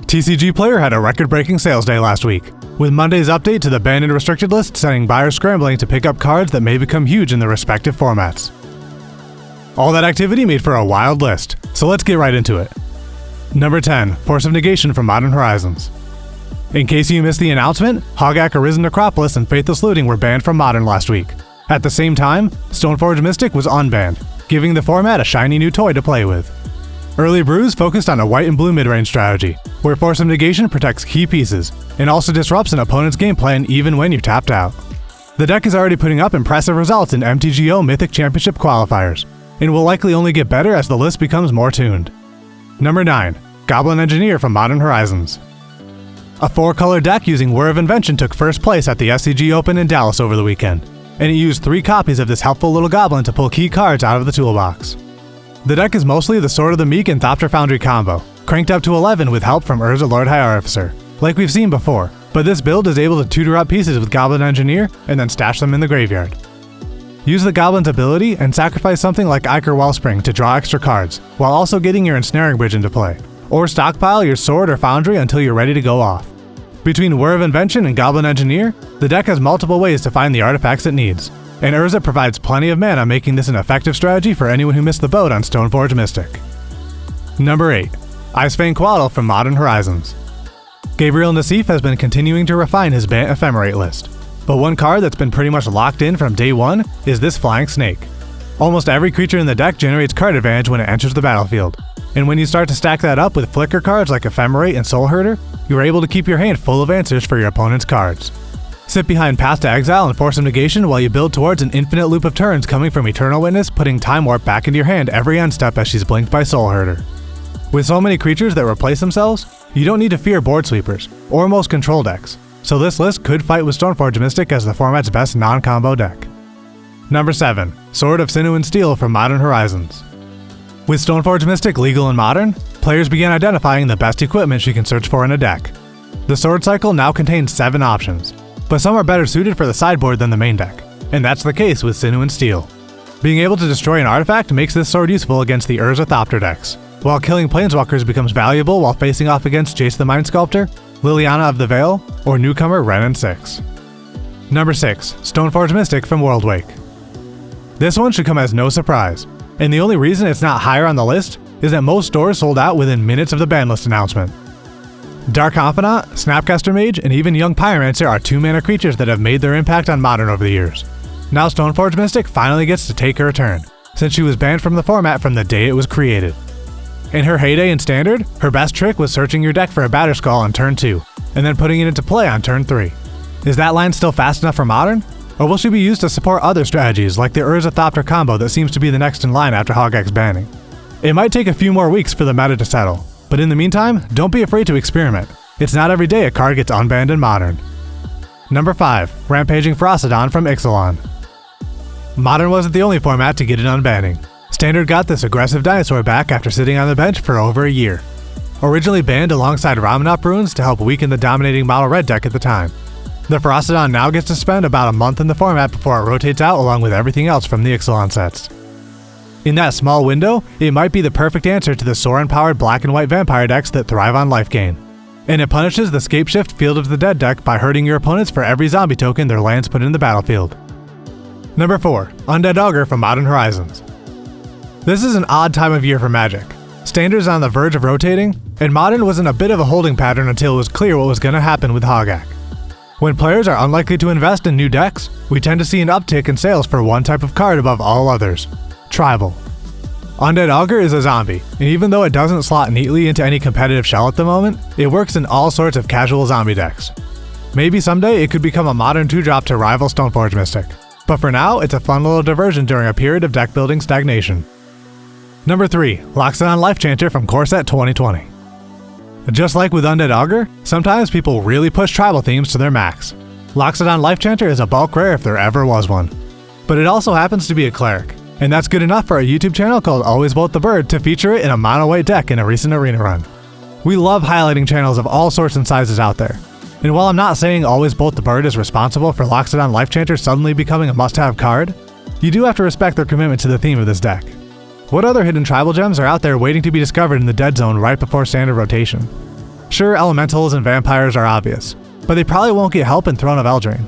TCG Player had a record-breaking sales day last week, with Monday's update to the banned and restricted list sending buyers scrambling to pick up cards that may become huge in their respective formats. All that activity made for a wild list, so let's get right into it. Number 10, Force of Negation from Modern Horizons. In case you missed the announcement, Hogaak Arisen Necropolis and Faithless Looting were banned from Modern last week. At the same time, Stoneforge Mystic was unbanned, giving the format a shiny new toy to play with. Early brews focused on a white and blue mid-range strategy, where Force of Negation protects key pieces, and also disrupts an opponent's game plan even when you're tapped out. The deck is already putting up impressive results in MTGO Mythic Championship qualifiers, and will likely only get better as the list becomes more tuned. Number 9, Goblin Engineer from Modern Horizons. A 4-color deck using Whir of Invention took first place at the SCG Open in Dallas over the weekend, and it used 3 copies of this helpful little goblin to pull key cards out of the toolbox. The deck is mostly the Sword of the Meek and Thopter Foundry combo, cranked up to 11 with help from Urza Lord High Artificer, like we've seen before, but this build is able to tutor up pieces with Goblin Engineer and then stash them in the graveyard. Use the Goblin's ability and sacrifice something like Ichor Wellspring to draw extra cards, while also getting your Ensnaring Bridge into play, or stockpile your Sword or Foundry until you're ready to go off. Between Whir of Invention and Goblin Engineer, the deck has multiple ways to find the artifacts it needs, and Urza provides plenty of mana, making this an effective strategy for anyone who missed the boat on Stoneforge Mystic. Number 8, Icefang Coatl from Modern Horizons. Gabriel Nassif has been continuing to refine his Bant Ephemerate list, but one card that's been pretty much locked in from day one is this Flying Snake. Almost every creature in the deck generates card advantage when it enters the battlefield, and when you start to stack that up with flicker cards like Ephemerate and Soul Herder, you are able to keep your hand full of answers for your opponent's cards. Sit behind Path to Exile and Force of Negation while you build towards an infinite loop of turns coming from Eternal Witness, putting Time Warp back into your hand every end step as she's blinked by Soul Herder. With so many creatures that replace themselves, you don't need to fear board sweepers, or most control decks, so this list could fight with Stoneforge Mystic as the format's best non-combo deck. Number 7, Sword of Sinew and Steel from Modern Horizons. With Stoneforge Mystic legal in Modern, players began identifying the best equipment she can search for in a deck. The Sword Cycle now contains 7 options, but some are better suited for the sideboard than the main deck, and that's the case with Sinew and Steel. Being able to destroy an artifact makes this sword useful against the Urza Thopter decks, while killing Planeswalkers becomes valuable while facing off against Jace the Mind Sculptor, Liliana of the Veil, or newcomer Wrenn and 6. Number 6, Stoneforge Mystic from Worldwake. This one should come as no surprise, and the only reason it's not higher on the list is that most stores sold out within minutes of the ban list announcement. Dark Confidant, Snapcaster Mage, and even Young Pyromancer are 2-mana creatures that have made their impact on Modern over the years. Now Stoneforge Mystic finally gets to take her turn, since she was banned from the format from the day it was created. In her heyday in Standard, her best trick was searching your deck for a Batterskull on turn 2, and then putting it into play on turn 3. Is that line still fast enough for Modern? Or will she be used to support other strategies like the Urza Thopter combo that seems to be the next in line after Hogaak's banning? It might take a few more weeks for the meta to settle, but in the meantime, don't be afraid to experiment. It's not every day a card gets unbanned in Modern. Number 5, Rampaging Ferocidon from Ixalan. Modern wasn't the only format to get an unbanning. Standard got this aggressive dinosaur back after sitting on the bench for over a year. Originally banned alongside Ramunap Runes to help weaken the dominating Mono Red deck at the time. The Ferocidon now gets to spend about a month in the format before it rotates out along with everything else from the Ixalan sets. In that small window, it might be the perfect answer to the Sorin-powered black and white vampire decks that thrive on life gain. And it punishes the Scapeshift Field of the Dead deck by hurting your opponents for every zombie token their lands put in the battlefield. Number 4, Undead Augur from Modern Horizons. This is an odd time of year for Magic. Standard's on the verge of rotating, and Modern was in a bit of a holding pattern until it was clear what was going to happen with Hogaak. When players are unlikely to invest in new decks, we tend to see an uptick in sales for one type of card above all others: Tribal. Undead Augur is a zombie, and even though it doesn't slot neatly into any competitive shell at the moment, it works in all sorts of casual zombie decks. Maybe someday it could become a Modern 2-drop to rival Stoneforge Mystic, but for now it's a fun little diversion during a period of deck building stagnation. Number 3, Loxodon Lifechanter from Core Set 2020. Just like with Undead Augur, sometimes people really push tribal themes to their max. Loxodon Lifechanter is a bulk rare if there ever was one. But it also happens to be a cleric, and that's good enough for a YouTube channel called Always Bolt the Bird to feature it in a mono-white deck in a recent arena run. We love highlighting channels of all sorts and sizes out there, and while I'm not saying Always Bolt the Bird is responsible for Loxodon Lifechanter suddenly becoming a must-have card, you do have to respect their commitment to the theme of this deck. What other hidden tribal gems are out there waiting to be discovered in the dead zone right before standard rotation? Sure, elementals and vampires are obvious, but they probably won't get help in Throne of Eldraine.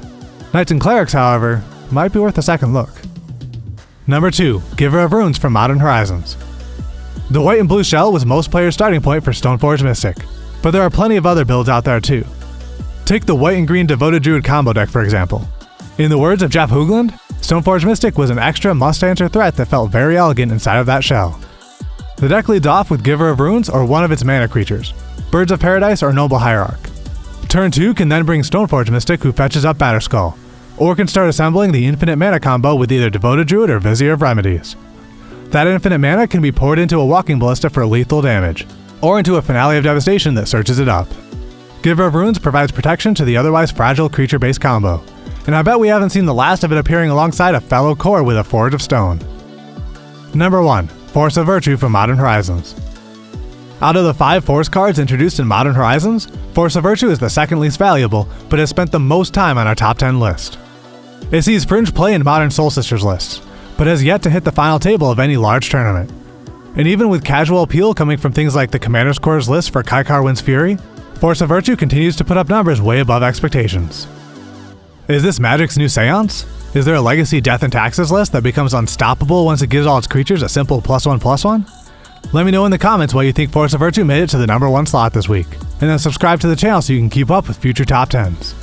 Knights and clerics, however, might be worth a second look. Number 2, Giver of Runes from Modern Horizons. The white and blue shell was most players' starting point for Stoneforge Mystic, but there are plenty of other builds out there too. Take the white and green Devoted Druid combo deck for example. In the words of Jeff Hoogland, Stoneforge Mystic was an extra must-answer threat that felt very elegant inside of that shell. The deck leads off with Giver of Runes or one of its mana creatures, Birds of Paradise or Noble Hierarch. Turn 2 can then bring Stoneforge Mystic who fetches up Batterskull, or can start assembling the infinite mana combo with either Devoted Druid or Vizier of Remedies. That infinite mana can be poured into a Walking Ballista for lethal damage, or into a Finale of Devastation that searches it up. Giver of Runes provides protection to the otherwise fragile creature-based combo, and I bet we haven't seen the last of it appearing alongside a fellow core with a Forge of Stone. Number 1, Force of Virtue from Modern Horizons. Out of the 5 Force cards introduced in Modern Horizons, Force of Virtue is the second least valuable, but has spent the most time on our top 10 list. It sees fringe play in Modern Soul Sisters lists, but has yet to hit the final table of any large tournament. And even with casual appeal coming from things like the Commander's Corps list for Kykar Wind's Fury, Force of Virtue continues to put up numbers way above expectations. Is this Magic's new Seance? Is there a Legacy Death and Taxes list that becomes unstoppable once it gives all its creatures a simple +1/+1? Let me know in the comments why you think Force of Virtue made it to the number 1 slot this week, and then subscribe to the channel so you can keep up with future top 10s.